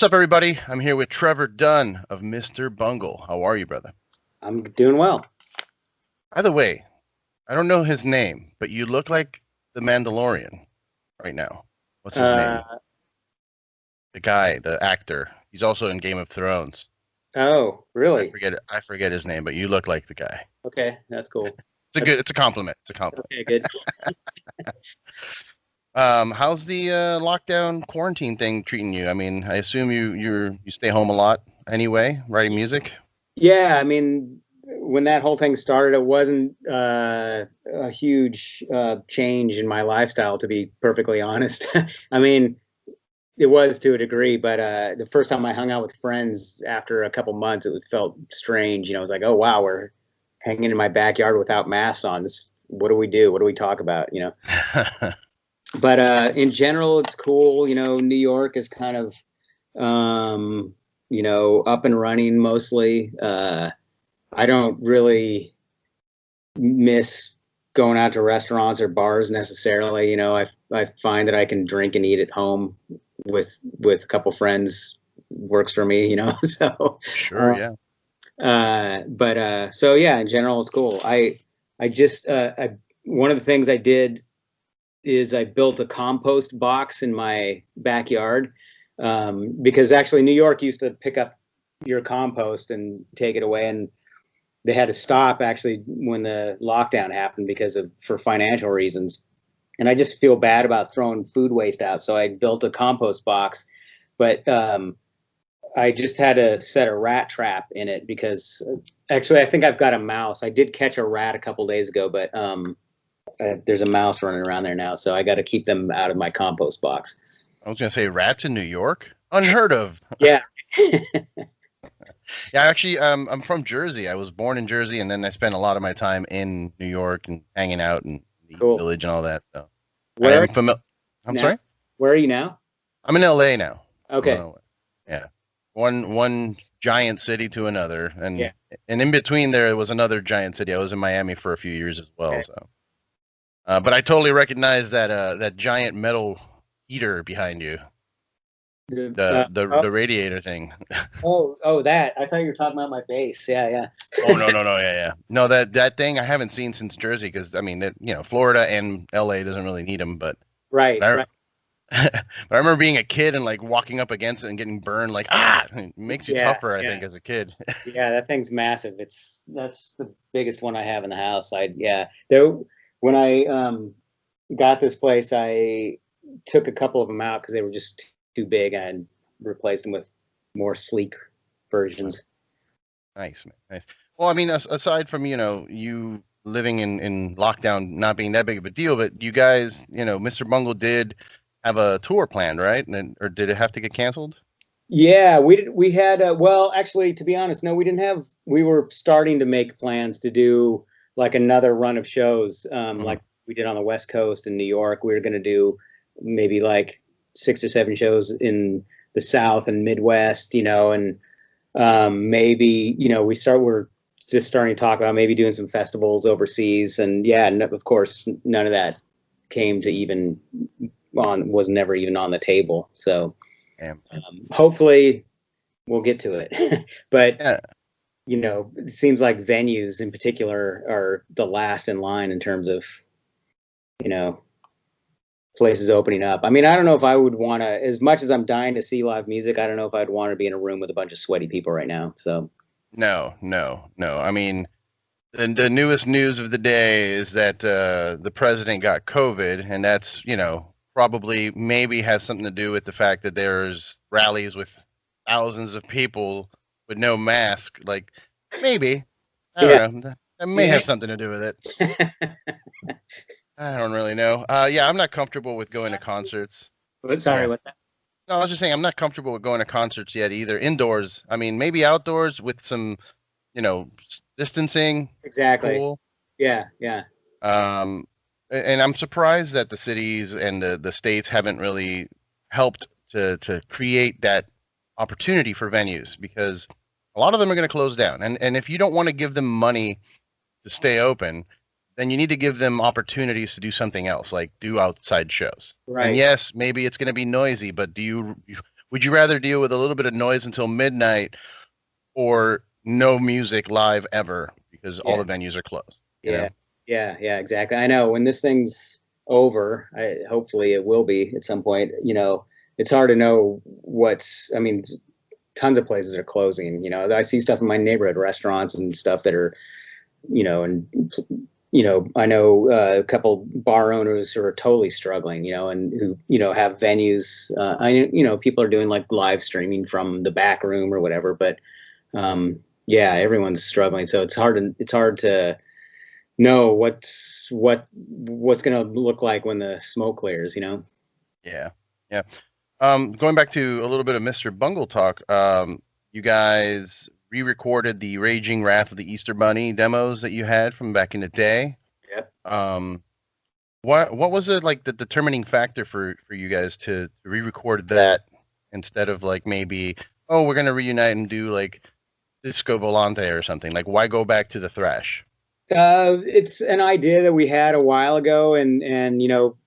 What's up, everybody? I'm here with Trevor Dunn of Mr. Bungle. How are you, brother? I'm doing well. By the way, I don't know his name, but you look like the Mandalorian right now. What's his name? The guy, the actor. He's also in Game of Thrones. Oh, really? I forget his name, but you look like the guy. Okay, that's cool. It's a compliment. It's a compliment. Okay, good. How's the lockdown quarantine thing treating you? I mean, I assume you stay home a lot anyway, writing music. Yeah, I mean, when that whole thing started, it wasn't a huge change in my lifestyle, to be perfectly honest. I mean, it was to a degree, but the first time I hung out with friends after a couple months, it felt strange. You know, it was like, oh wow, we're hanging in my backyard without masks on. What do we do? What do we talk about? You know. But in general, it's cool. You know, New York is kind of, up and running mostly. I don't really miss going out to restaurants or bars necessarily. You know, I find that I can drink and eat at home with a couple friends works for me. You know, so sure, yeah. So yeah, in general, it's cool. One of the things I did is I built a compost box in my backyard, because actually New York used to pick up your compost and take it away, and they had to stop actually when the lockdown happened for financial reasons. And I just feel bad about throwing food waste out, so I built a compost box, but I just had to set a rat trap in it because actually I think I've got a mouse. I did catch a rat a couple days ago, but there's a mouse running around there now, so I got to keep them out of my compost box. I was gonna say rats in New York, unheard of. Yeah. Yeah, actually, I'm from Jersey. I was born in Jersey, and then I spent a lot of my time in New York and hanging out in the village and all that. So, I'm sorry. Where are you now? I'm in LA now. Okay. Yeah, one giant city to another, and in between there was another giant city. I was in Miami for a few years as well. Okay. So, but I totally recognize that giant metal heater behind you. The radiator thing. That. I thought you were talking about my bass. Yeah. Oh no, yeah. No, that thing I haven't seen since Jersey, because I mean, Florida and LA doesn't really need them, but right. But I remember being a kid and like walking up against it and getting burned. Like it makes you tougher, I think, as a kid. Yeah, that thing's massive. That's the biggest one I have in the house. When I got this place, I took a couple of them out because they were just too big, and replaced them with more sleek versions. Nice, man. Nice. Well, I mean, aside from, you living in lockdown not being that big of a deal, but you guys, Mr. Bungle did have a tour planned, right? Or did it have to get canceled? Yeah, we had, well, actually, to be honest, no, we didn't have, we were starting to make plans to do like another run of shows, like we did on the West Coast in New York. We were going to do maybe like 6 or 7 shows in the South and Midwest, and maybe, we're just starting to talk about maybe doing some festivals overseas. And of course, none of that came to was never even on the table. So hopefully we'll get to it. But, it seems like venues in particular are the last in line in terms of, places opening up. I mean, I don't know if I would want to, as much as I'm dying to see live music, I don't know if I'd want to be in a room with a bunch of sweaty people right now. So no. I mean, the newest news of the day is that the president got COVID, and that's, probably maybe has something to do with the fact that there's rallies with thousands of people with no mask. Like, maybe. I don't know. That may have something to do with it. I don't really know. I'm not comfortable with going to concerts. Sorry, what's that? No, I was just saying I'm not comfortable with going to concerts yet either. Indoors. I mean, maybe outdoors with some, distancing. Exactly. Cool. Yeah. And I'm surprised that the cities and the states haven't really helped to create that opportunity for venues, because a lot of them are going to close down. And if you don't want to give them money to stay open, then you need to give them opportunities to do something else, like do outside shows. Right. And yes, maybe it's going to be noisy, but would you rather deal with a little bit of noise until midnight or no music live ever because all Yeah. the venues are closed? You Yeah. know? Yeah, exactly. I know when this thing's over, hopefully it will be at some point, it's hard to know I mean, tons of places are closing, I see stuff in my neighborhood, restaurants and stuff that are, and, I know a couple bar owners who are totally struggling, and who, have venues. People are doing like live streaming from the back room or whatever, but, yeah, everyone's struggling. So it's hard to know what's going to look like when the smoke clears. Yeah. Yeah. Going back to a little bit of Mr. Bungle talk, you guys re-recorded the Raging Wrath of the Easter Bunny demos that you had from back in the day. Yep. What was it like the determining factor for you guys to re-record that instead of like maybe, oh, we're gonna reunite and do like Disco Volante or something? Like, why go back to the thrash? It's an idea that we had a while ago, and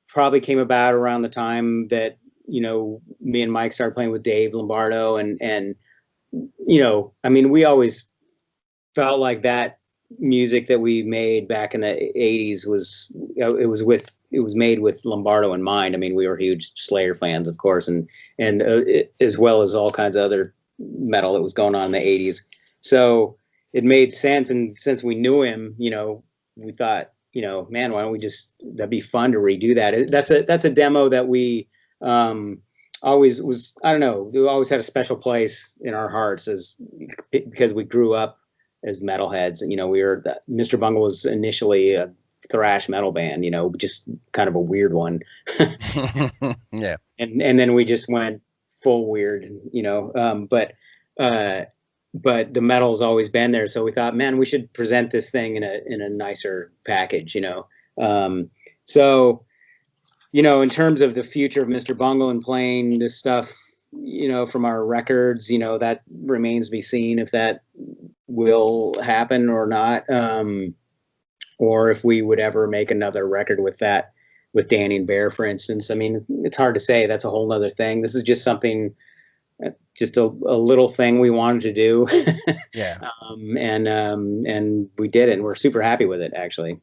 probably came about around the time that me and Mike started playing with Dave Lombardo, and I mean, we always felt like that music that we made back in the 80s was it was made with Lombardo in mind. I mean, we were huge Slayer fans, of course, and as well as all kinds of other metal that was going on in the 80s. So it made sense, and since we knew him, we thought, man, why don't we that'd be fun to redo that. That's a demo that we always was, I don't know, we always had a special place in our hearts because we grew up as metalheads. And, Mr. Bungle was initially a thrash metal band, just kind of a weird one. Yeah. And then we just went full weird, but the metal's always been there. So we thought, man, we should present this thing in a nicer package, so, in terms of the future of Mr. Bungle and playing this stuff, from our records, that remains to be seen if that will happen or not, or if we would ever make another record with Danny and Bear, for instance. I mean, it's hard to say. That's a whole nother thing. This is just something, just a little thing we wanted to do. Yeah. And we did it, and we're super happy with it, actually.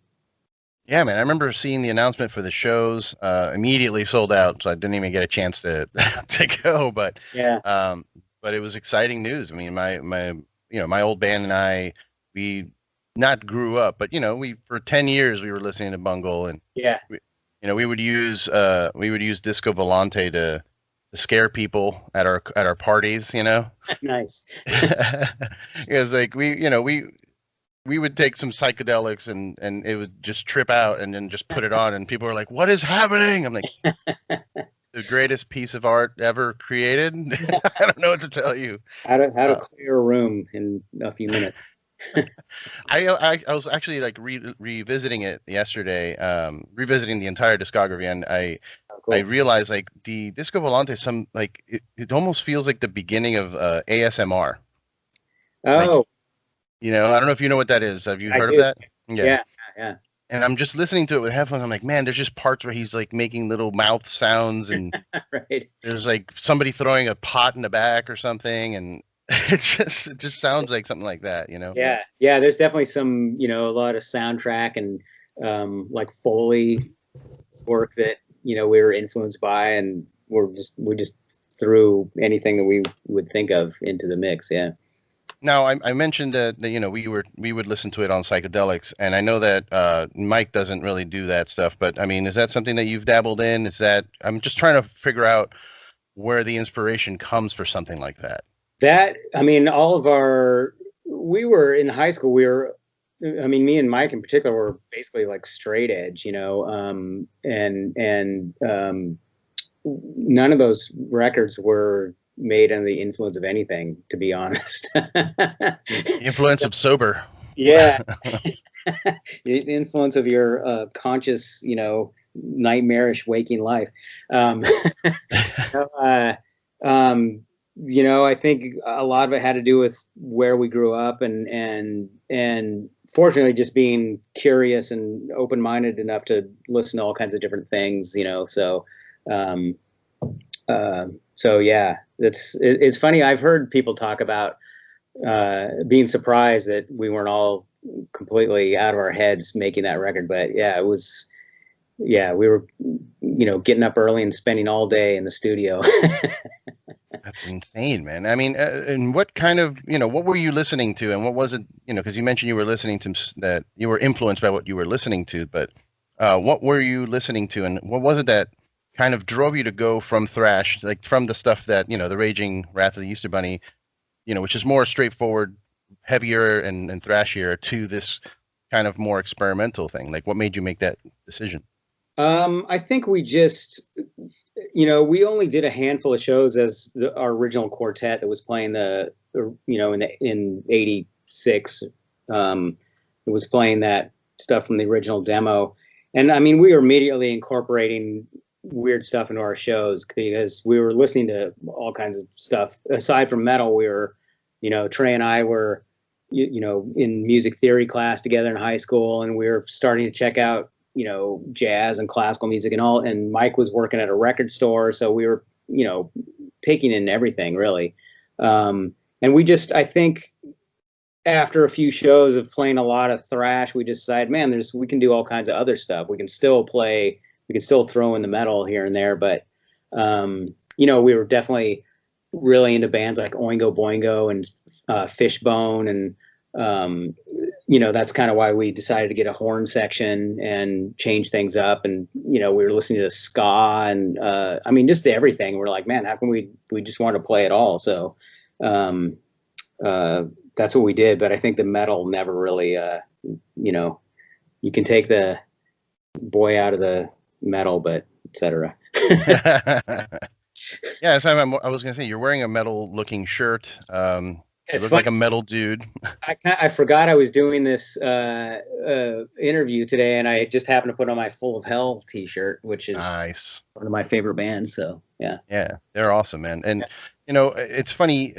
Yeah, man. I remember seeing the announcement for the shows, immediately sold out, so I didn't even get a chance to to go. But Yeah. But it was exciting news. I mean, my old band and I, we not grew up, but we for 10 years we were listening to Bungle, and Yeah. we would use Disco Volante to scare people at our parties. Nice. It was like we would take some psychedelics and it would just trip out and then just put it on and people were like, what is happening? I'm like, the greatest piece of art ever created. I don't know what to tell you. How to clear a room in a few minutes. I was actually like revisiting it yesterday, revisiting the entire discography, and I realized like the Disco Volante, it almost feels like the beginning of ASMR. Oh. I don't know if you know what that is. Have you heard of that? Yeah. And I'm just listening to it with headphones. I'm like, man, there's just parts where he's like making little mouth sounds, and right. There's like somebody throwing a pot in the back or something, and it just sounds like something like that, Yeah. There's definitely some, a lot of soundtrack and like Foley work that we were influenced by, and we just threw anything that we would think of into the mix. Yeah. Now, I mentioned that we would listen to it on psychedelics, and I know that Mike doesn't really do that stuff. But I mean, is that something that you've dabbled in? I'm just trying to figure out where the inspiration comes for something like that. I mean, we were in high school. Me and Mike in particular were basically like straight edge, and none of those records were made under the influence of anything, to be honest. The influence of sober. Yeah. The influence of your conscious, nightmarish waking life. I think a lot of it had to do with where we grew up, and fortunately just being curious and open-minded enough to listen to all kinds of different things, so yeah, it's funny. I've heard people talk about being surprised that we weren't all completely out of our heads making that record. But yeah, it was. Yeah, we were, getting up early and spending all day in the studio. That's insane, man. I mean, and what kind of, what were you listening to, and what was it, because you mentioned you were listening to that you were influenced by what you were listening to, but what were you listening to, and what was it that kind of drove you to go from thrash, like from the stuff that, the Raging Wrath of the Easter Bunny, which is more straightforward, heavier and thrashier, to this kind of more experimental thing? Like, what made you make that decision? I think we just, we only did a handful of shows as our original quartet that was playing in '86. It was playing that stuff from the original demo. And I mean, we were immediately incorporating weird stuff into our shows because we were listening to all kinds of stuff. Aside from metal, we were, Trey and I were, in music theory class together in high school, and we were starting to check out jazz and classical music and all. And Mike was working at a record store, so we were, taking in everything really. And we just, I think, after a few shows of playing a lot of thrash, we decided, man, we can do all kinds of other stuff. We can still throw in the metal here and there, but we were definitely really into bands like Oingo Boingo and Fishbone, and that's kind of why we decided to get a horn section and change things up. And, we were listening to ska and, just everything. We're like, man, how can we just want to play it all. So, that's what we did. But I think the metal never really, you can take the boy out of the metal, but etc. Yeah. So I was going to say, you're wearing a metal looking shirt. You look like a metal dude. I forgot I was doing this interview today, and I just happened to put on my Full of Hell t-shirt, which is nice. One of my favorite bands. So yeah. Yeah, they're awesome, man. And it's funny,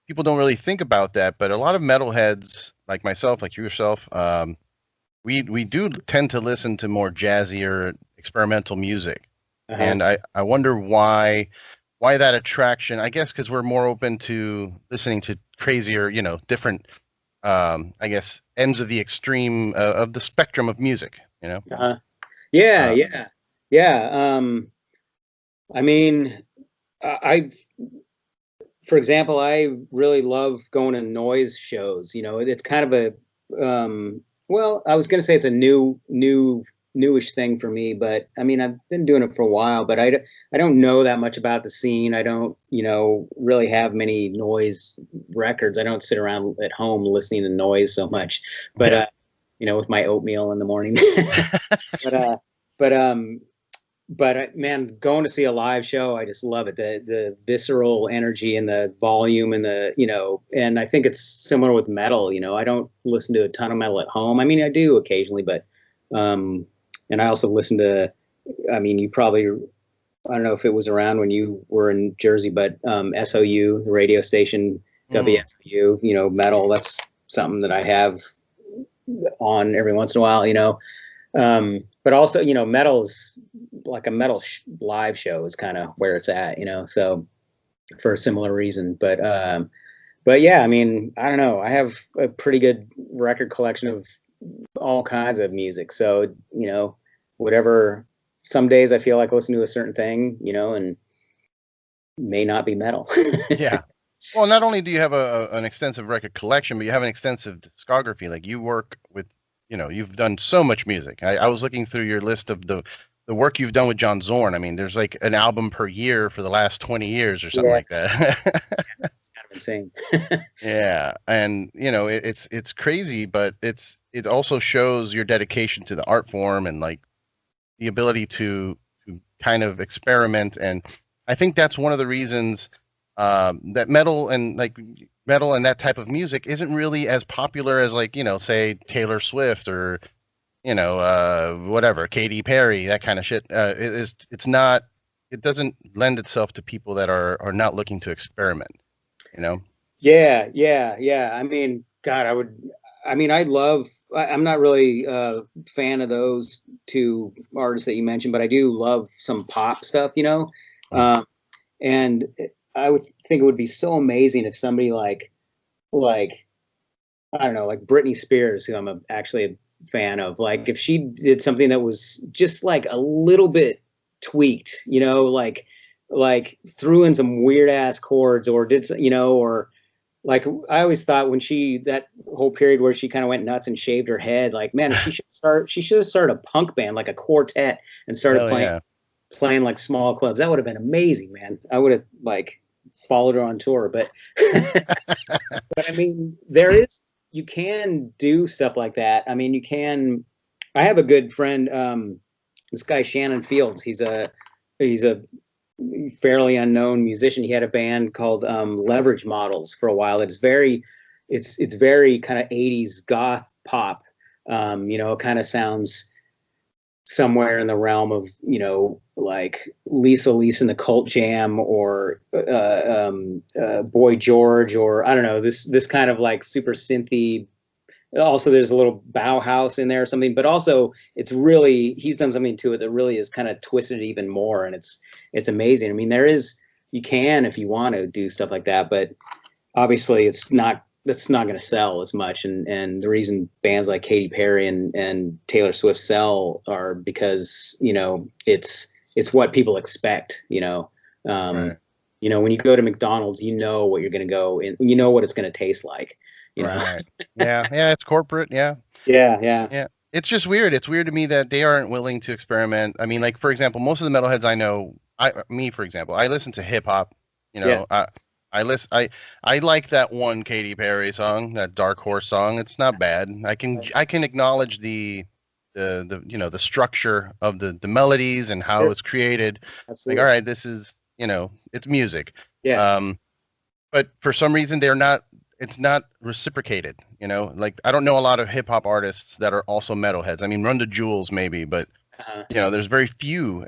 people don't really think about that, but a lot of metalheads like myself, like yourself, we do tend to listen to more jazzier experimental music. Uh-huh. And I wonder why that attraction. I guess because we're more open to listening to crazier, different, I guess, ends of the extreme of the spectrum of music, Uh-huh. Yeah. I mean, for example, I really love going to noise shows. It's kind of a, I was going to say it's a newish thing for me, but I mean, I've been doing it for a while, but I don't know that much about the scene. I don't, really have many noise records. I don't sit around at home listening to noise so much, but, with my oatmeal in the morning, but man, going to see a live show, I just love it. The visceral energy and the volume and and I think it's similar with metal. I don't listen to a ton of metal at home. I mean, I do occasionally, but, and I also listen to, you probably, I don't know if it was around when you were in Jersey, but SOU, the radio station, WSOU, metal, that's something that I have on every once in a while, but also, metal is like a metal live show is kind of where it's at, so for a similar reason. But yeah, I mean, I don't know. I have a pretty good record collection of all kinds of music. So, whatever, some days I feel like listening to a certain thing, and may not be metal. Yeah. Well, not only do you have an extensive record collection, but you have an extensive discography. Like, you work with, you've done so much music. I was looking through your list of the work you've done with John Zorn. I mean, there's like an album per year for the last 20 years or something like that. It's kind of insane. Yeah. And, it's crazy, but it also shows your dedication to the art form and like the ability to kind of experiment. And I think that's one of the reasons that metal and that type of music isn't really as popular as, like, say Taylor Swift or, whatever, Katy Perry, that kind of shit. It's not, it doesn't lend itself to people that are not looking to experiment, Yeah. I mean, God, I'm not really a fan of those two artists that you mentioned, but I do love some pop stuff, and I would think it would be so amazing if somebody like I don't know, like Britney Spears, who actually a fan of, like if she did something that was just like a little bit tweaked, like threw in some weird ass chords, or or like I always thought when that whole period where she kind of went nuts and shaved her head, like man, she should have started a punk band, like a quartet, and started Hell yeah. playing like small clubs. That would have been amazing, man. I would have like followed her on tour, but but I mean, you can do stuff like that. I mean, I have a good friend, this guy Shannon Fields. He's a fairly unknown musician. He had a band called Leverage Models for a while. It's very kind of 80s goth pop. It kind of sounds somewhere in the realm of, like Lisa and the Cult Jam, or Boy George, or I don't know, this kind of like super synthy. Also, there's a little Bauhaus in there or something, but also he's done something to it that really is kind of twisted even more, and it's amazing. I mean, you can, if you want to do stuff like that, but obviously that's not going to sell as much. And the reason bands like Katy Perry and Taylor Swift sell are because, it's what people expect, Right. when you go to McDonald's, you know what you're going to go in, you know what it's going to taste like, Right. Yeah. Yeah. It's corporate. Yeah. Yeah. Yeah. Yeah. It's just weird. It's weird to me that they aren't willing to experiment. I mean, like for example, most of the metalheads I know, for example, I listen to hip hop. You Yeah. know, I listen. I like that one Katy Perry song, that Dark Horse song. It's not bad. I can acknowledge the structure of the melodies and how Sure. it's created. Like, all Absolutely. right, this is it's music. Yeah. Um, but for some reason they're not. It's not reciprocated. Like I don't know a lot of hip hop artists that are also metalheads. I mean, Run the Jewels maybe, but Uh-huh. there's very few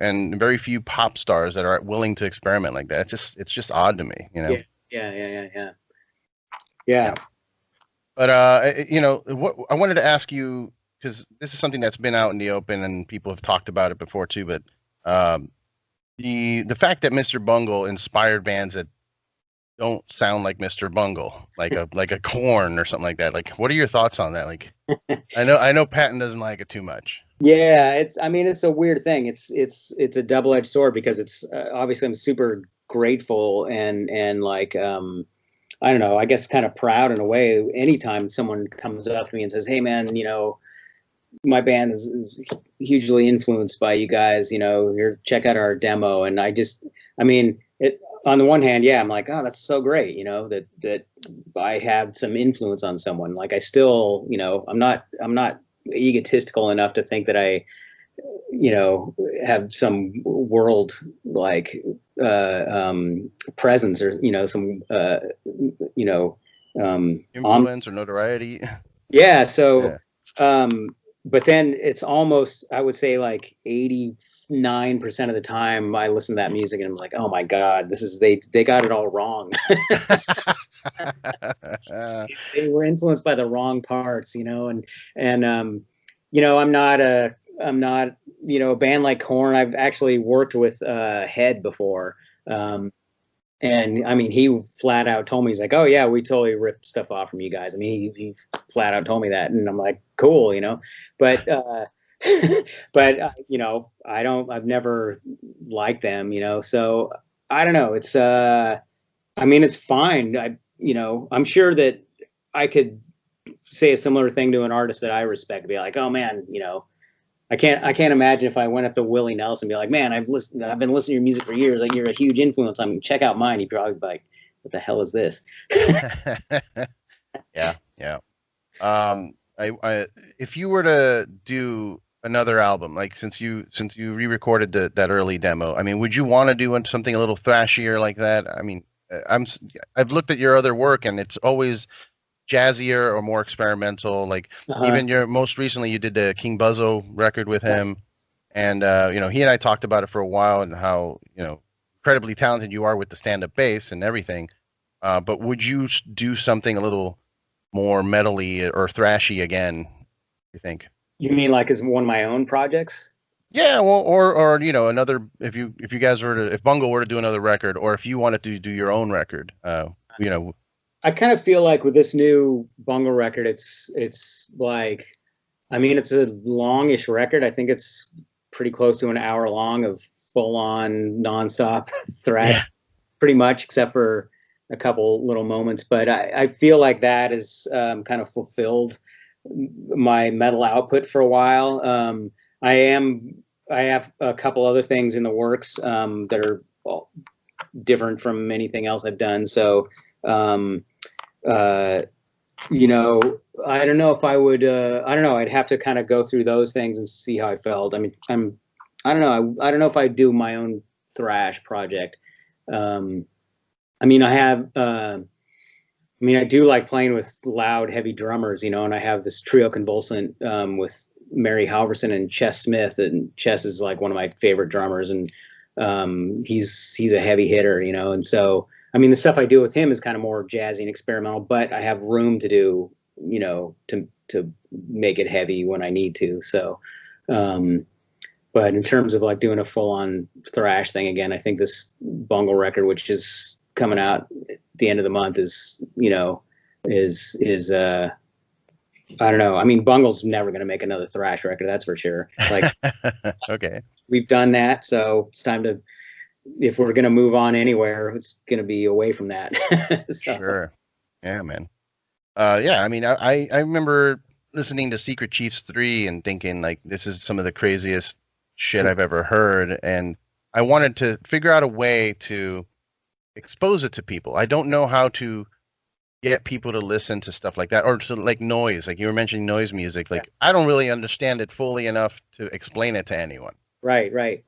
pop stars that are willing to experiment like that. It's just odd to me. Yeah. Yeah. Yeah. Yeah. Yeah. Yeah. Yeah. But what I wanted to ask you, because this is something that's been out in the open and people have talked about it before too. But um, the fact that Mr. Bungle inspired bands that don't sound like Mr. Bungle, like a Corn or something like that. Like, what are your thoughts on that? Like, I know Patton doesn't like it too much. Yeah, I mean, it's a weird thing. It's a double-edged sword, because it's obviously I'm super grateful and like I don't know, I guess kind of proud in a way anytime someone comes up to me and says, "Hey man, my band is hugely influenced by you guys, here, check out our demo." And I mean, it on the one hand, yeah, I'm like, "Oh, that's so great," that I have some influence on someone. Like I still, I'm not egotistical enough to think that I, have some world like presence, or some you know on Influence or notoriety. yeah. So Yeah. but then it's almost, I would say, like 89% of the time I listen to that music and I'm like, oh my god, they got it all wrong. They were influenced by the wrong parts, and I'm not, a band like Korn. I've actually worked with Head before. And I mean, he flat out told me, he's like, "Oh yeah, we totally ripped stuff off from you guys." I mean, he flat out told me that, and I'm like, "Cool," But but I've never liked them, So I don't know. I mean, it's fine. I'm sure that I could say a similar thing to an artist that I respect, be like, "Oh man, I can't imagine if I went up to Willie Nelson and be like, man, I've been listening to your music for years. Like you're a huge influence on me. Check out mine." He'd probably be like, "What the hell is this?" Yeah, yeah. If you were to do another album, like since you re-recorded that early demo, I mean, would you want to do something a little thrashier like that? I mean, I've looked at your other work and it's always jazzier or more experimental. Like Uh-huh. even your most recently, you did the King Buzzo record with him, and he and I talked about it for a while and how incredibly talented you are with the stand-up bass and everything. But would you do something a little more metally or thrashy again? You think? You mean like as one of my own projects? Yeah, well, or you know, another if you guys were to if Bungle were to do another record, or if you wanted to do your own record, you know, I kind of feel like with this new Bungle record, it's like, I mean, it's a longish record. I think it's pretty close to an hour long of full on nonstop thrash, yeah, pretty much, except for a couple little moments. But I feel like that is kind of fulfilled my metal output for a while. I am I have a couple other things in the works that are well, different from anything else I've done. So, um, uh, you know, I don't know if I would. I don't know. I'd have to kind of go through those things and see how I felt. I mean, I don't know. I don't know if I'd do my own thrash project. Um, I mean, I have. I mean, I do like playing with loud, heavy drummers, you know, and I have this trio convulsant with Mary Halverson and Chess Smith, and Chess is like one of my favorite drummers, and he's a heavy hitter, you know, and so I mean, the stuff I do with him is kind of more jazzy and experimental, but I have room to do, you know, to make it heavy when I need to. So, um, but in terms of like doing a full on thrash thing again, I think this Bungle record, which is coming out at the end of the month, is, you know, is I don't know. I mean, Bungle's never going to make another thrash record, that's for sure. Like okay, we've done that, so it's time to, if we're going to move on anywhere, it's going to be away from that. So sure, yeah, man. Yeah, I mean, I remember listening to Secret Chiefs 3 and thinking like this is some of the craziest shit I've ever heard, and I wanted to figure out a way to expose it to people. I don't know how to get people to listen to stuff like that or to like noise, like you were mentioning noise music. yeah. Like I don't really understand it fully enough to explain it to anyone. Right, right.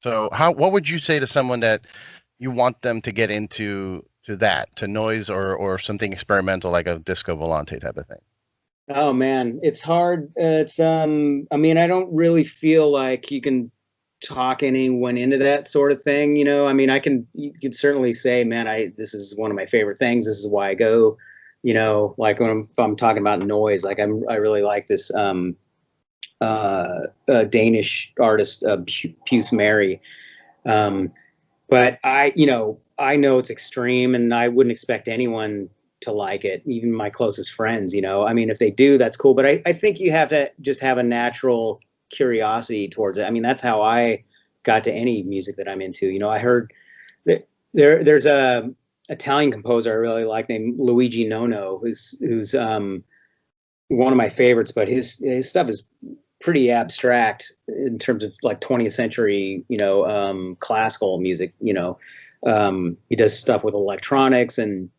So what would you say to someone that you want them to get into to noise or something experimental like a Disco Volante type of thing? Oh man, it's hard. It's I mean, I don't really feel like you can talk anyone into that sort of thing, you know. I mean, you could certainly say, man, this is one of my favorite things. This is why I go, you know, like if I'm talking about noise, like I really like this Danish artist Puce Mary. Um but you know, I know it's extreme, and I wouldn't expect anyone to like it, even my closest friends. You know, I mean, if they do, that's cool. But I think you have to just have a natural curiosity towards it. I mean, that's how I got to any music that I'm into. You know, I heard that there's a Italian composer I really like named Luigi Nono, who's one of my favorites, but his stuff is pretty abstract in terms of like 20th century, you know, classical music. You know, he does stuff with electronics and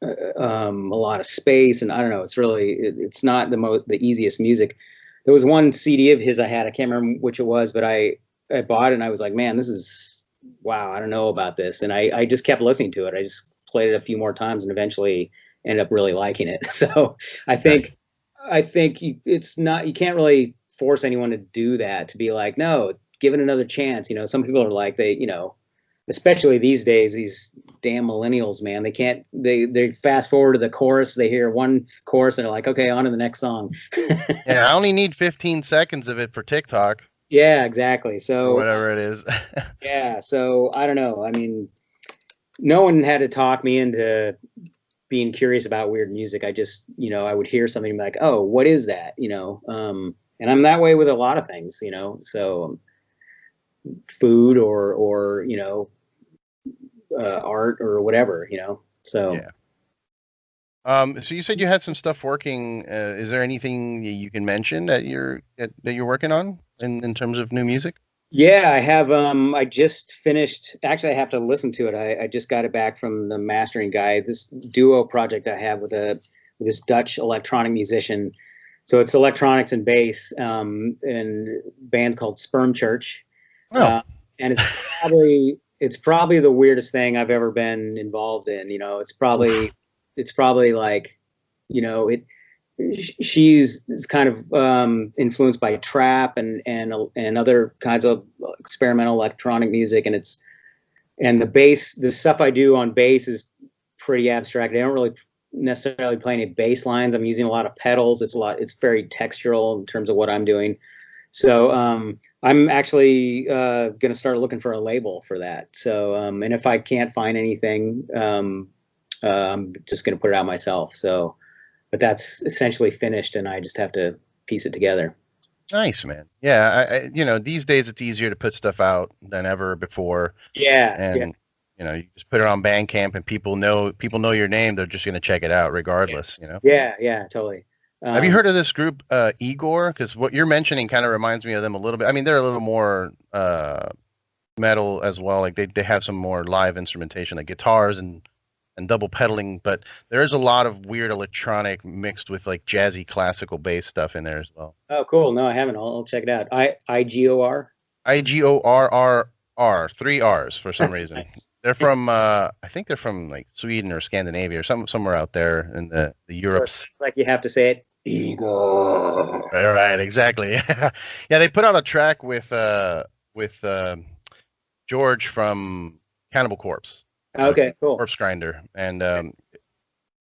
a lot of space, and I don't know. It's not the easiest music. There was one CD of his I had. I can't remember which it was, but I bought it and I was like, man, this is wow. I don't know about this, and I just kept listening to it. I just played it a few more times and eventually ended up really liking it. So I Nice. think it's not, you can't really force anyone to do that, to be like, no, give it another chance. You know, some people are like, you know, especially these days, these damn millennials, man, they fast forward to the chorus, they hear one chorus and they're like, okay, on to the next song. Yeah, I only need 15 seconds of it for TikTok Yeah, exactly. or So whatever it is. yeah, so I don't know. I mean, no one had to talk me into being curious about weird music. I just, you know, I would hear something and be like, oh, what is that? You know, and I'm that way with a lot of things, you know. So food or you know, art or whatever, you know. So Yeah. So you said you had some stuff working. Is there anything you can mention that you're working on in terms of new music? yeah, I have. I just finished. Actually, I have to listen to it. I just got it back from the mastering guy. This duo project I have with this Dutch electronic musician. So it's electronics and bass, and band's called Sperm Church, Oh, uh, and it's probably the weirdest thing I've ever been involved in. You know, oof. it's probably like, you know, she's kind of influenced by trap and other kinds of experimental electronic music, and the stuff I do on bass is pretty abstract. I don't really necessarily play any bass lines. I'm using a lot of pedals. It's very textural in terms of what I'm doing. So I'm actually going to start looking for a label for that. So and if I can't find anything, I'm just going to put it out myself. So, but that's essentially finished, and I just have to piece it together. Nice, man. Yeah, these days it's easier to put stuff out than ever before. Yeah, yeah, And you just put it on Bandcamp, and people know your name. They're just gonna check it out regardless. yeah, yeah, totally. Have you heard of this group, Igor? Because what you're mentioning kind of reminds me of them a little bit. I mean, they're a little more metal as well. Like they have some more live instrumentation, like guitars and double pedaling. But there is a lot of weird electronic mixed with like jazzy classical bass stuff in there as well. Oh, cool. No, I haven't. I'll check it out. Igor. Igorrr, 3 R's for some reason. Nice. They're from I think they're from like Sweden or Scandinavia or somewhere out there in the Europe. So it's like you have to say it. Igor. Right, exactly. Yeah, they put out a track with George from Cannibal Corpse. Okay, cool. Corpse Grinder, and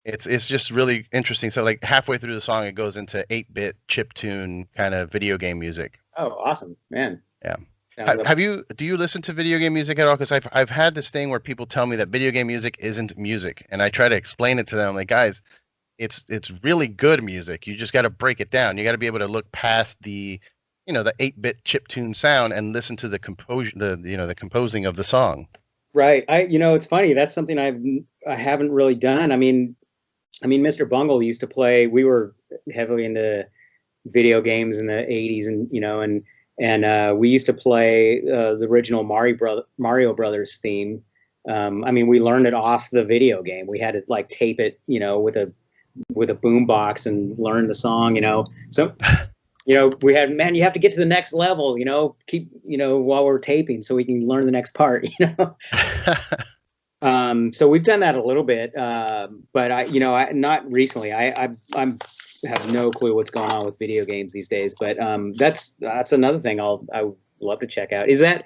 it's just really interesting. So like halfway through the song, it goes into 8-bit chiptune kind of video game music. Oh, awesome, man. Yeah. Do you listen to video game music at all? Because I've had this thing where people tell me that video game music isn't music, and I try to explain it to them. Like, guys, it's really good music. You just got to break it down. You got to be able to look past the 8-bit chiptune sound and listen to the the composing of the song. Right. It's funny. That's something I haven't really done. I mean, Mr. Bungle used to play. We were heavily into video games in the '80s, and we used to play the original Mario Brothers theme. I mean, we learned it off the video game. We had to like tape it, with a boom box and learn the song. So. We had, man, you have to get to the next level, keep, while we're taping so we can learn the next part, So we've done that a little bit, but I not recently. I have no clue what's going on with video games these days, but that's another thing I would love to check out. Is that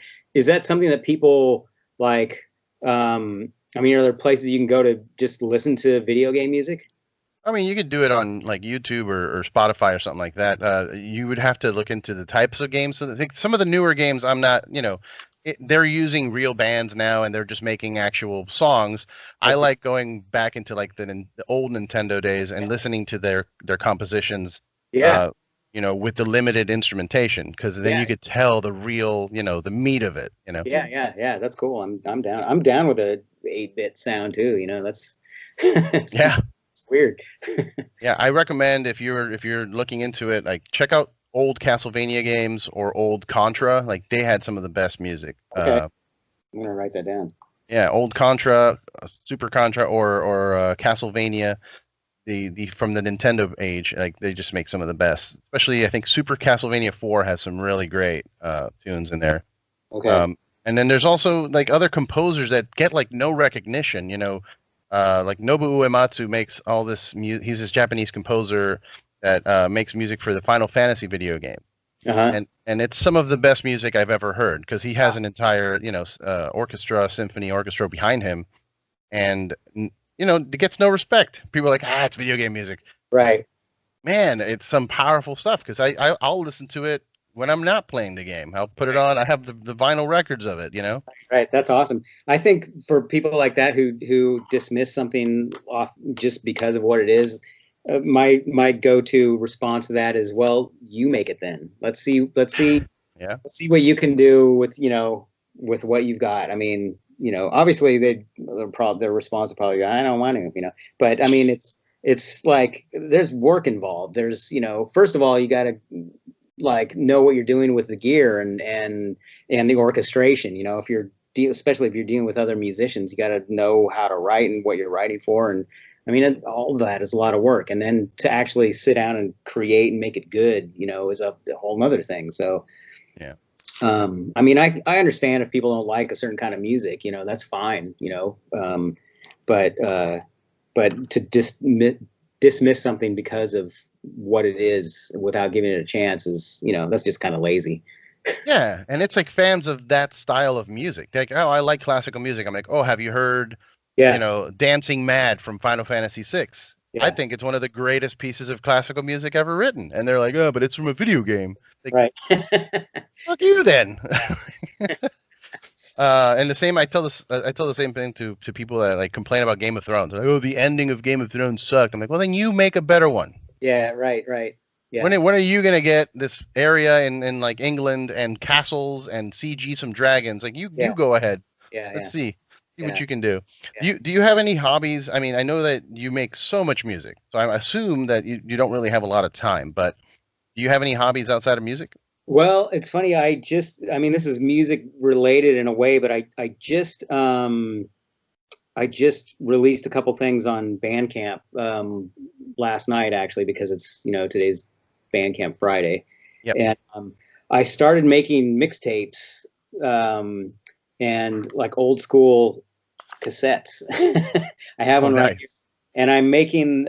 something that people like? I mean, are there places you can go to just listen to video game music? I mean, you could do it on like YouTube or Spotify or something like that. You would have to look into the types of games. So I think some of the newer games, I'm not, they're using real bands now and they're just making actual songs. I like going back into like the old Nintendo days and listening to their compositions. Yeah. With the limited instrumentation, because then you could tell the real, the meat of it. Yeah. That's cool. I'm down. I'm down with a 8-bit sound too. That's yeah. It's weird. Yeah, I recommend if you're looking into it, like check out old Castlevania games or old Contra. Like they had some of the best music. Okay. I'm gonna write that down. Yeah, old Contra, Super Contra, or Castlevania, the from the Nintendo age. Like they just make some of the best. Especially, I think Super Castlevania 4 has some really great tunes in there. Okay. And then there's also like other composers that get like no recognition. Like Nobuo Uematsu makes all this music. He's this Japanese composer that makes music for the Final Fantasy video game. Uh-huh. And it's some of the best music I've ever heard because he has an entire, symphony orchestra behind him. And, it gets no respect. People are like, it's video game music. Right. Man, it's some powerful stuff because I'll listen to it when I'm not playing the game. I'll put it on. I have the vinyl records of it, Right. That's awesome. I think for people like that who dismiss something off just because of what it is, my go-to response to that is, well, you make it then. Let's see. Yeah. Let's see what you can do with what you've got. I mean, obviously their response will probably go, I don't want to, but I mean, it's like there's work involved. There's, first of all, you got to like know what you're doing with the gear and the orchestration. Especially if you're dealing with other musicians, you got to know how to write and what you're writing for. And I mean, all of that is a lot of work. And then to actually sit down and create and make it good, is a whole nother thing. So, yeah. I mean, I understand if people don't like a certain kind of music, that's fine, but to dismiss something because of what it is without giving it a chance is, that's just kind of lazy. Yeah, and it's like fans of that style of music. They're like, oh, I like classical music. I'm like, oh, have you heard, Dancing Mad from Final Fantasy VI? Yeah. I think it's one of the greatest pieces of classical music ever written. And they're like, oh, but it's from a video game. Like, right. fuck you then. And the same, I tell the same thing to people that like complain about Game of Thrones. Like, oh, the ending of Game of Thrones sucked. I'm like, well, then you make a better one. Yeah, right. Yeah, When are you gonna get this area in like England and castles and CG some dragons? Like you yeah, go ahead. Let's yeah, see what yeah, you can do. yeah. Do you have any hobbies? I mean, I know that you make so much music, so I assume that you don't really have a lot of time. But do you have any hobbies outside of music? Well, it's funny. I mean, this is music related in a way, but I just released a couple things on Bandcamp last night, actually, because it's today's Bandcamp Friday, Yep. and I started making mixtapes um, and like old school cassettes. I have Oh, one right here, nice. and I'm making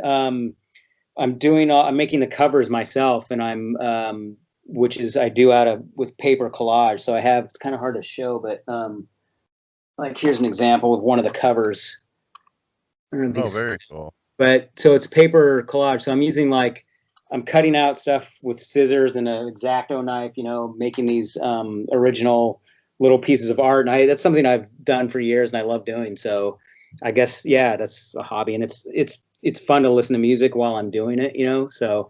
the covers myself, and which is I do out of with paper collage. So it's kind of hard to show, but like here's an example of one of the covers. Oh, very cool. But so it's paper collage. So I'm cutting out stuff with scissors and an X-Acto knife, making these original little pieces of art. And that's something I've done for years and I love doing. So I guess, yeah, that's a hobby, and it's fun to listen to music while I'm doing it, So,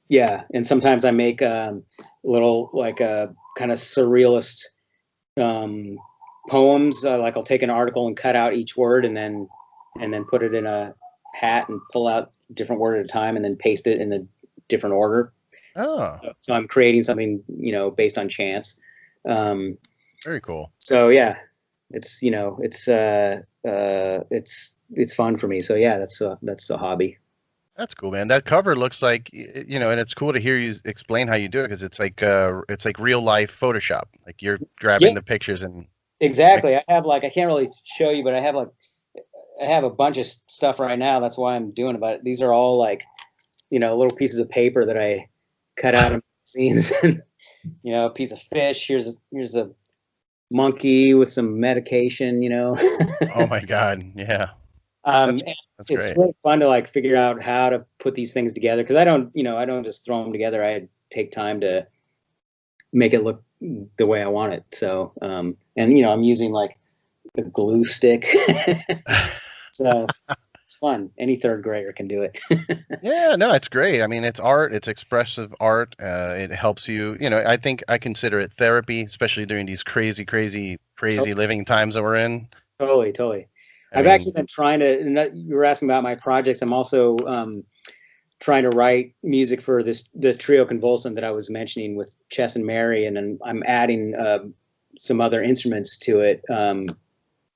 yeah. And sometimes I make little like kind of surrealist poems. Like I'll take an article and cut out each word and then put it in a hat and pull out a different word at a time and then paste it in a different order. Oh, So I'm creating something, based on chance. very cool. So yeah, it's it's fun for me. So yeah, that's a hobby. That's cool, man. That cover looks like, and it's cool to hear you explain how you do it because it's like real life Photoshop. Like you're Yeah, grabbing the pictures and exactly. mix. I can't really show you, but I have a bunch of stuff right now. That's why I'm doing it. But these are all like, little pieces of paper that I cut out of scenes. And a piece of fish. Here's a monkey with some medication. Oh my God, yeah, that's And that's it's great. really fun to like figure out how to put these things together because I don't just throw them together. I take time to make it look the way I want it. So, and I'm using like a glue stick. So it's fun. Any third grader can do it. Yeah, no, it's great. I mean, it's art, it's expressive art. It helps you. I think I consider it therapy, especially during these crazy living times that we're in. Totally. I I've actually mean, been trying to, and you were asking about my projects. I'm also trying to write music for the trio convulsant that I was mentioning with Chess and Mary, and then I'm adding some other instruments to it.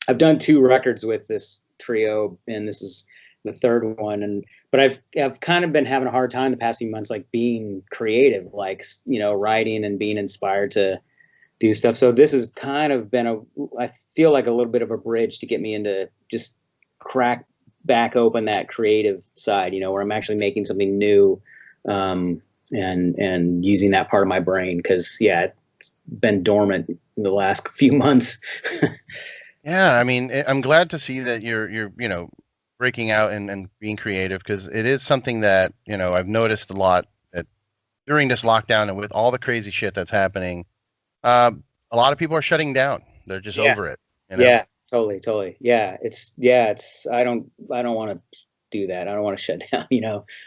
I've done 2 records with this trio, and this is the third one. But I've kind of been having a hard time the past few months, like being creative, like writing and being inspired to do stuff. So this has kind of been I feel like a little bit of a bridge to get me into just crack back open that creative side, where I'm actually making something new, and using that part of my brain. Cause yeah, it's been dormant in the last few months. yeah, I mean, I'm glad to see that you're breaking out and being creative because it is something that I've noticed a lot that during this lockdown and with all the crazy shit that's happening, a lot of people are shutting down. They're just Yeah. over it. Yeah, totally. Yeah. I don't want to do that. I don't want to shut down,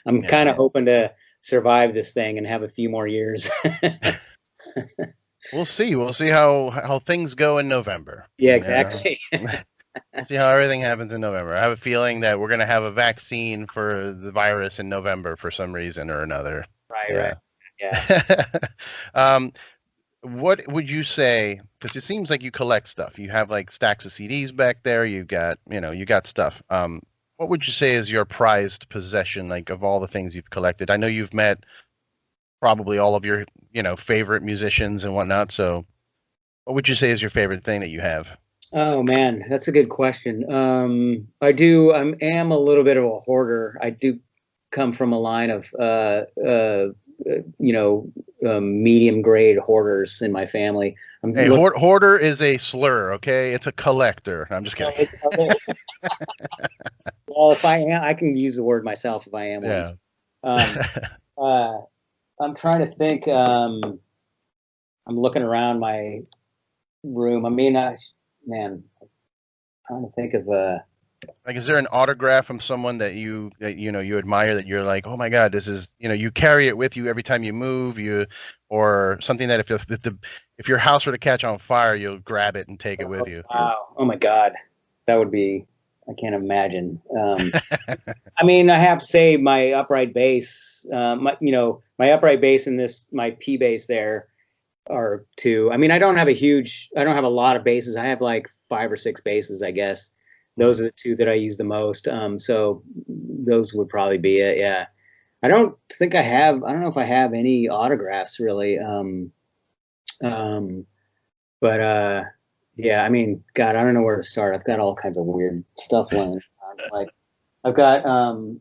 I'm Yeah. kind of hoping to survive this thing and have a few more years. We'll see. We'll see how things go in November. Yeah, exactly. We'll see how everything happens in November. I have a feeling that we're gonna have a vaccine for the virus in November for some reason or another. Right. Yeah. Yeah. um, what would you say? Because it seems like you collect stuff. You have like stacks of CDs back there. You got stuff. What would you say is your prized possession, like of all the things you've collected? I know you've met probably all of your, favorite musicians and whatnot. So, what would you say is your favorite thing that you have? Oh man, that's a good question. I am a little bit of a hoarder. I do come from a line of medium grade hoarders in my family. I'm Hey, look. hoarder is a slur, okay? It's a collector. I'm just kidding. Well, if I am, I can use the word myself if I am one. Yeah. Um, uh, I'm trying to think. I'm looking around my room. I mean, man, I'm trying to think of Like, is there an autograph from someone that you admire, that you're like, oh my God, this is, you carry it with you every time you move, or something that if your house were to catch on fire, you'll grab it and take it with you. wow. Oh my God. That would be, I can't imagine. I mean, I have to say my upright bass, my upright bass and my P bass there are two. I mean, I don't have a lot of basses. I have like 5 or 6 basses, I guess. Those are the two that I use the most. So those would probably be it. Yeah. I don't know if I have any autographs really. But yeah, I mean, God, I don't know where to start. I've got all kinds of weird stuff laying around. Like I've got, a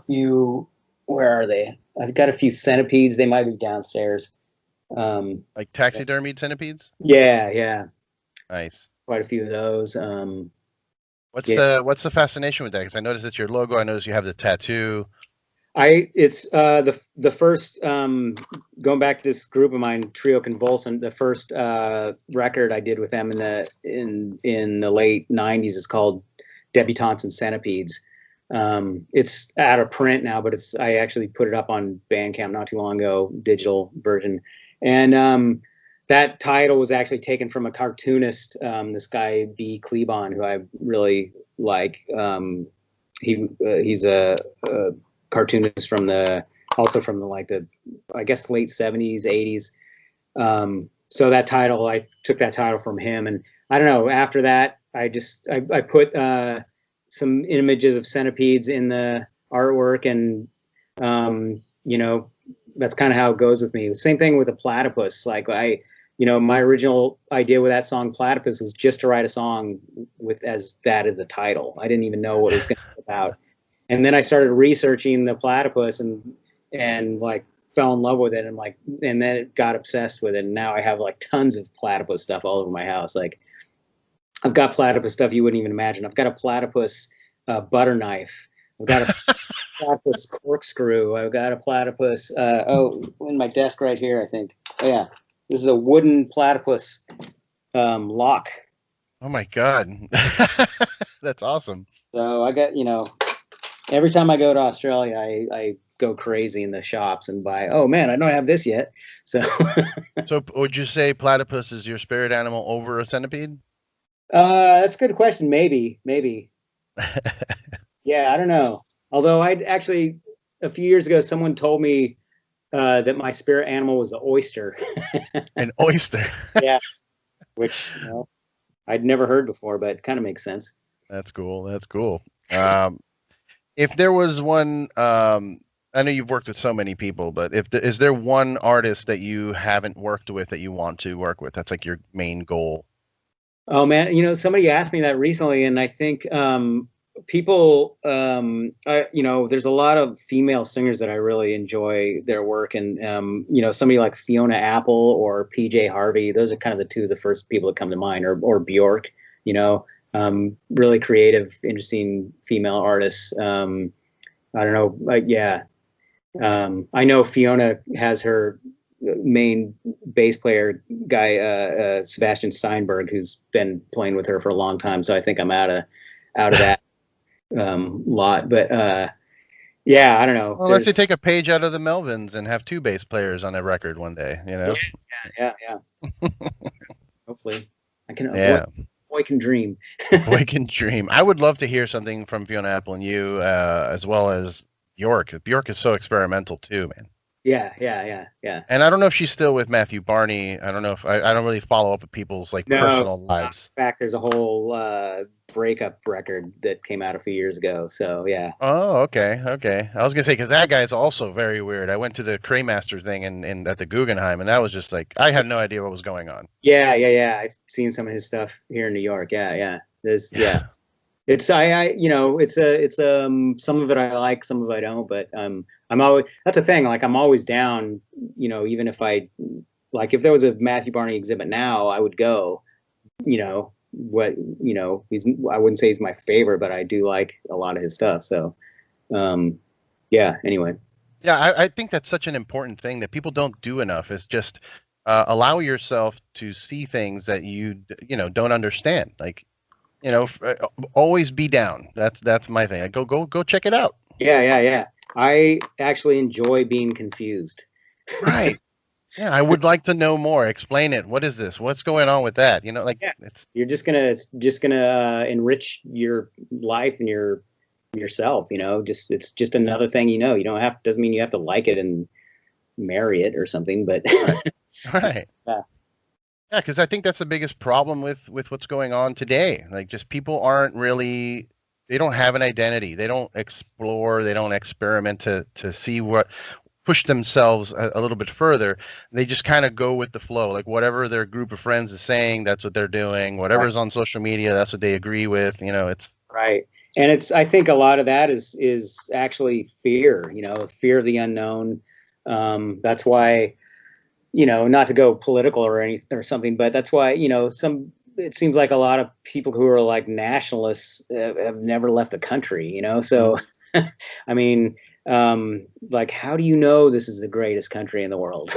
few, where are they? I've got a few centipedes. They might be downstairs. Like taxidermied centipedes? Yeah. Nice. Quite a few of those. What's the fascination with that? Because I noticed it's your logo. I noticed you have the tattoo. It's the first, going back to this group of mine, Trio Convulsant. The first record I did with them in the late '90s is called Debutantes and Centipedes. It's out of print now, but I actually put it up on Bandcamp not too long ago, digital version, and that title was actually taken from a cartoonist, this guy B. Klebon, who I really like. He's a cartoonist from the I guess late '70s, '80s. So that title, I took that title from him, and I don't know. After that, I put some images of centipedes in the artwork, and that's kind of how it goes with me. The same thing with the platypus. Like my original idea with that song Platypus was just to write a song as the title. I didn't even know what it was going to be about. And then I started researching the platypus and like fell in love with it, and then it got obsessed with it. And now I have like tons of platypus stuff all over my house. Like I've got platypus stuff you wouldn't even imagine. I've got a platypus butter knife. I've got a platypus corkscrew. I've got a platypus. In my desk right here, I think. Oh yeah. This is a wooden platypus lock. Oh my God. That's awesome. So I got, every time I go to Australia, I go crazy in the shops and buy, oh man, I don't have this yet. So So would you say platypus is your spirit animal over a centipede? That's a good question. Maybe. Yeah, I don't know. Although I'd actually, a few years ago, someone told me that my spirit animal was an oyster. An oyster. Yeah, which I'd never heard before, but it kind of makes sense. That's cool. If there was one, I know you've worked with so many people, but is there one artist that you haven't worked with that you want to work with? That's like your main goal. Oh man, somebody asked me that recently, and I think people, there's a lot of female singers that I really enjoy their work, and somebody like Fiona Apple or PJ Harvey. Those are kind of the first people that come to mind, or Bjork. Really creative, interesting female artists. I don't know, I know Fiona has her main bass player guy, Sebastian Steinberg, who's been playing with her for a long time. So I think I'm out of that lot. But yeah, I don't know. Well, unless you take a page out of the Melvins and have 2 bass players on a record one day, Yeah. Hopefully, I can. Yeah. Boy can dream. Boy can dream. I would love to hear something from Fiona Apple and you, as well as Bjork. Bjork is so experimental too, man. Yeah. And I don't know if she's still with Matthew Barney. I don't know if I don't really follow up with people's personal lives. In fact, there's a whole breakup record that came out a few years ago. So yeah. Oh, okay. I was gonna say, because that guy's also very weird. I went to the Craymaster thing in at the Guggenheim, and that was just like I had no idea what was going on. Yeah. I've seen some of his stuff here in New York. Yeah. It's it's some of it I like, some of it I don't, but I'm always, that's the thing, like I'm always down, even if if there was a Matthew Barney exhibit now, I would go. I wouldn't say he's my favorite, but I do like a lot of his stuff. So yeah, anyway. Yeah, I think that's such an important thing that people don't do enough is just allow yourself to see things that don't understand. Like, always be down. That's my thing. I go check it out. Yeah. I actually enjoy being confused. Right. Yeah, I would like to know more. Explain it. What is this? What's going on with that? Like Yeah, it's it's just gonna enrich your life and yourself. Just it's just another thing. You don't have doesn't mean you have to like it and marry it or something. But right. Right. yeah, Yeah, because I think that's the biggest problem with what's going on today. Like, just people aren't really, they don't have an identity. They don't explore. They don't experiment to see what push themselves a little bit further. They just kind of go with the flow. Like whatever their group of friends is saying, that's what they're doing. right, Whatever's on social media, that's what they agree with. It's right. And it's I think a lot of that is actually fear. Fear of the unknown. That's why not to go political or anything or something, but that's why, it seems like a lot of people who are like nationalists have never left the country, Mhm. so I mean, like, how do you know this is the greatest country in the world?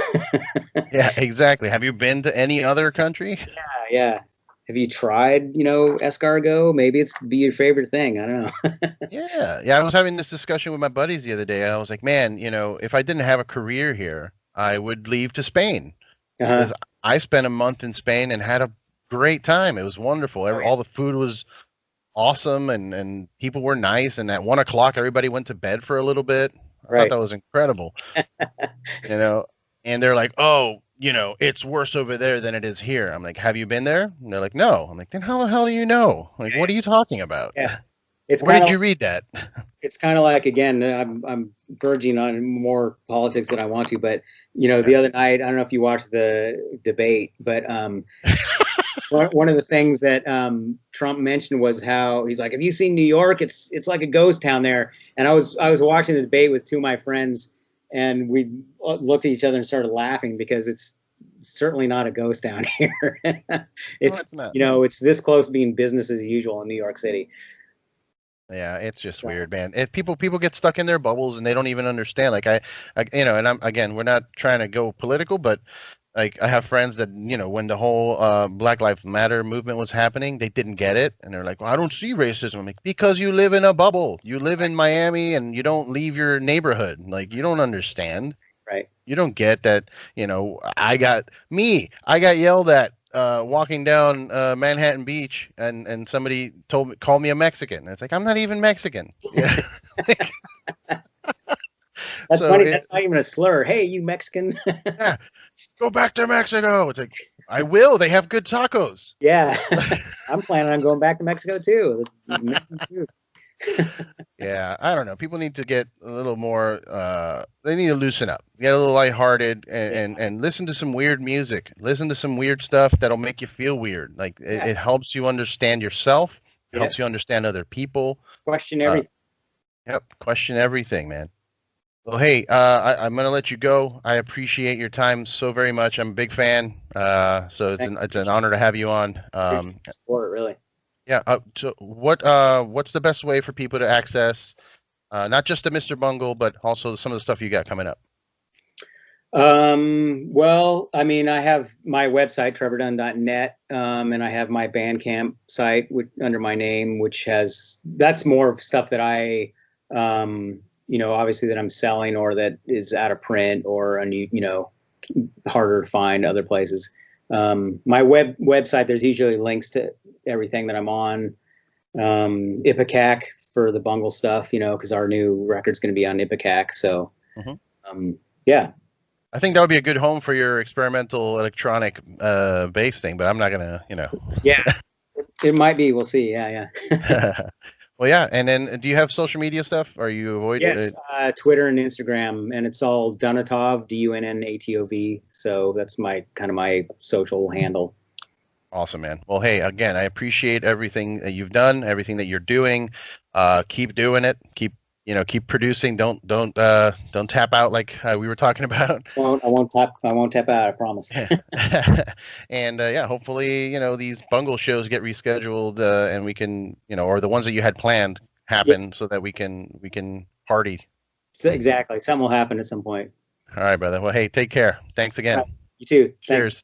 Yeah, exactly. Have you been to any other country? Yeah. Have you tried, escargot? Maybe it's be your favorite thing. I don't know. Yeah, yeah. I was having this discussion with my buddies the other day. I was like, man, if I didn't have a career here, I would leave to Spain Uh-huh. because I spent a month in Spain and had a great time. It was wonderful. Oh yeah. All the food was awesome, and people were nice. And at 1 o'clock, everybody went to bed for a little bit. I thought Right. that was incredible. You know, and they're like, oh, it's worse over there than it is here. I'm like, have you been there? And they're like, no. I'm like, then how the hell do you know? Like, what are you talking about? Yeah. It's Where kind did of you read that? it's kind of like, again, I'm verging on more politics than I want to, but Okay. the other night, I don't know if you watched the debate, but one of the things that Trump mentioned was how he's like, "Have you seen New York? It's like a ghost town there." And I was watching the debate with two of my friends, and we looked at each other and started laughing because it's certainly not a ghost town here. No, It's it's not. it's this close to being business as usual in New York City. Yeah, it's just So weird, man. People get stuck in their bubbles and they don't even understand. Like and I'm again, we're not trying to go political, but like I have friends that when the whole Black Lives Matter movement was happening, they didn't get it, and they're like, "Well, I don't see racism." I'm like, because you live in a bubble. You live in Miami, and you don't leave your neighborhood. Like you don't understand. right. You don't get that, I got yelled at walking down Manhattan Beach, and somebody called me a Mexican. And it's like, I'm not even Mexican. Yeah. That's So funny. That's not even a slur. Hey, you Mexican. yeah, go back to Mexico. It's like, I will. They have good tacos. Yeah, I'm planning on going back to Mexico too. Amazing food. Yeah, I don't know. People need to get a little more. They need to loosen up, get a little lighthearted, and, Yeah, and listen to some weird music. Listen to some weird stuff that'll make you feel weird. Like yeah, it helps you understand yourself. It yeah. helps you understand other people. Question Uh, everything. yep. Question everything, man. Well, hey, I'm gonna let you go. I appreciate your time so very much. I'm a big fan. So Thanks. it's an honor to have you on. Appreciate the support, really. Yeah. So what's the best way for people to access not just the Mr. Bungle, but also some of the stuff you got coming up? Well, I mean, I have my website, trevordunn.net, and I have my Bandcamp site under my name, which that's more of stuff that obviously that I'm selling or that is out of print or harder to find other places. My website, there's usually links to everything that I'm on. Ipecac for the Bungle stuff, because our new record's going to be on Ipecac. So, Mhm. yeah, I think that would be a good home for your experimental electronic bass thing, but I'm not gonna, yeah, it might be. We'll see. Yeah, yeah. Well, yeah. And then, do you have social media stuff? Are you avoid? Yes, Twitter and Instagram, and it's all Dunatov, Dunnatov. So that's my kind of my social handle. Awesome, man. Well, hey, again, I appreciate everything that you've done, everything that you're doing. Keep doing it. Keep producing. Don't tap out like we were talking about. I won't tap out. I promise. And yeah, hopefully, these bungle shows get rescheduled, and we can, or the ones that you had planned Yeah, happen so that we can party. So exactly. Something will happen at some point. All right, brother. Well, hey, take care. Thanks again. All right. You too. Thanks. Cheers.